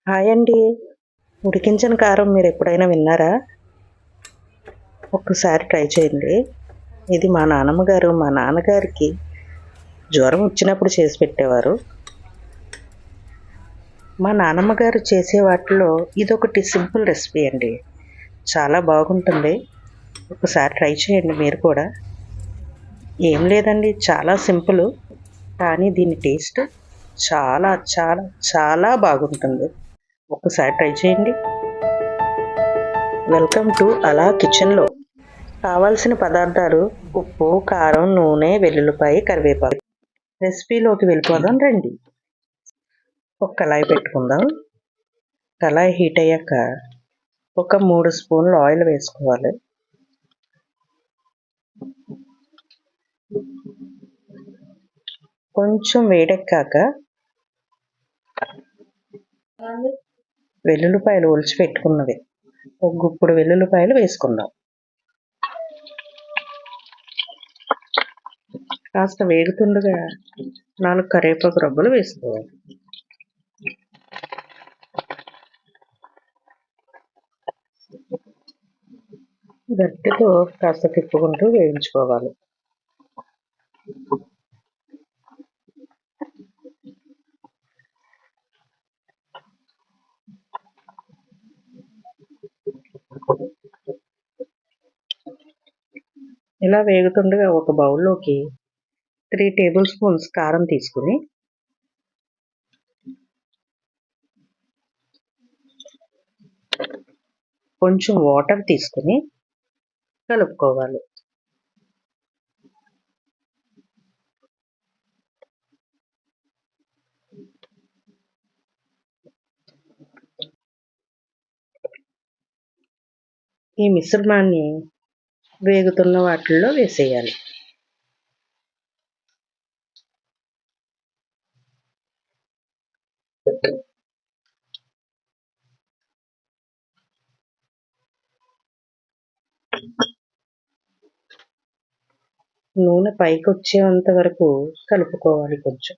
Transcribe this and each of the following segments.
Hi అండి. ఉడికించిన కారం మీరు ఎప్పుడైనా విన్నారా? ఒక్కసారి ట్రై చేయండి. ఇది మా నాన్నగారికి జ్వరం వచ్చినప్పుడు చేసి పెట్టేవారు. మా నానమ్మ గారు చేసే వాటిలో ఇదొకటి సింపుల్ రెసిపీ అండి. చాలా బాగుంటుంది. ఒకసారి ట్రై చేయండి మీరు కూడా. ఏం లేదండి, చాలా సింపుల్. కానీ దీని టేస్ట్ చాలా చాలా చాలా బాగుంటుంది. ఒక్కసారి ట్రై చేయండి. వెల్కమ్ టు అలా కిచెన్లో. కావాల్సిన పదార్థాలు: ఉప్పు, కారం, నూనె, వెల్లుల్లిపాయ, కరివేపాకు. రెసిపీలోకి వెళ్ళిపోదాం రండి. ఒక కళాయి పెట్టుకుందాం. కళాయి హీట్ అయ్యాక ఒక 3 స్పూన్లు ఆయిల్ వేసుకోవాలి. కొంచెం వేడెక్కాక వెల్లుల్లిపాయలు ఒలిచి పెట్టుకున్నవి ఒక గుప్పుడు వెల్లుల్లిపాయలు వేసుకుందాం. కాస్త వేగుతుండగా 4 కరివేపాకు రబ్బలు వేసుకోవాలి. గట్టితో కాస్త తిప్పుకుంటూ వేయించుకోవాలి. ఇలా వేగుతుండగా ఒక బౌల్లోకి 3 టేబుల్ స్పూన్స్ కారం తీసుకుని కొంచెం వాటర్ తీసుకుని కలుపుకోవాలి. ఈ మిశ్రమాన్ని వేగుతున్న వాటిల్లో వేసేయాలి. నూనె పైకి వచ్చేంత వరకు కలుపుకోవాలి. కొంచెం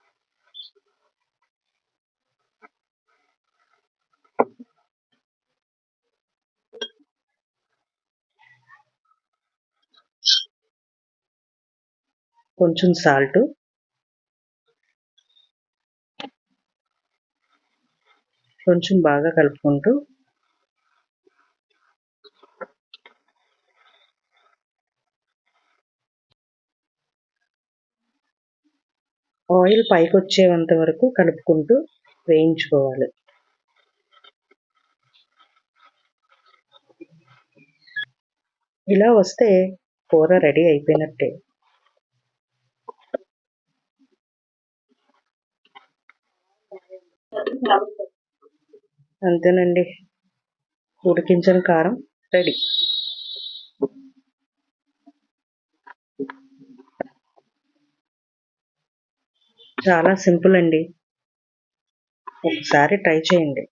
కొంచెం సాల్ట్, కొంచెం బాగా కలుపుకుంటూ ఆయిల్ పైకి వచ్చేంత వరకు కలుపుకుంటూ వేయించుకోవాలి. ఇలా వస్తే కూర రెడీ అయిపోయినట్టే. అంతేనండి, ఉడికించిన కారం రెడీ. చాలా సింపుల్ అండి. ఒకసారి ట్రై చేయండి.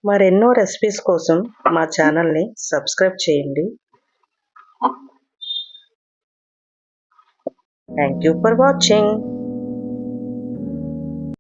మరెన్నో రెసిపీస్ కోసం మా ఛానల్ని సబ్స్క్రైబ్ చేయండి. Thank you for watching.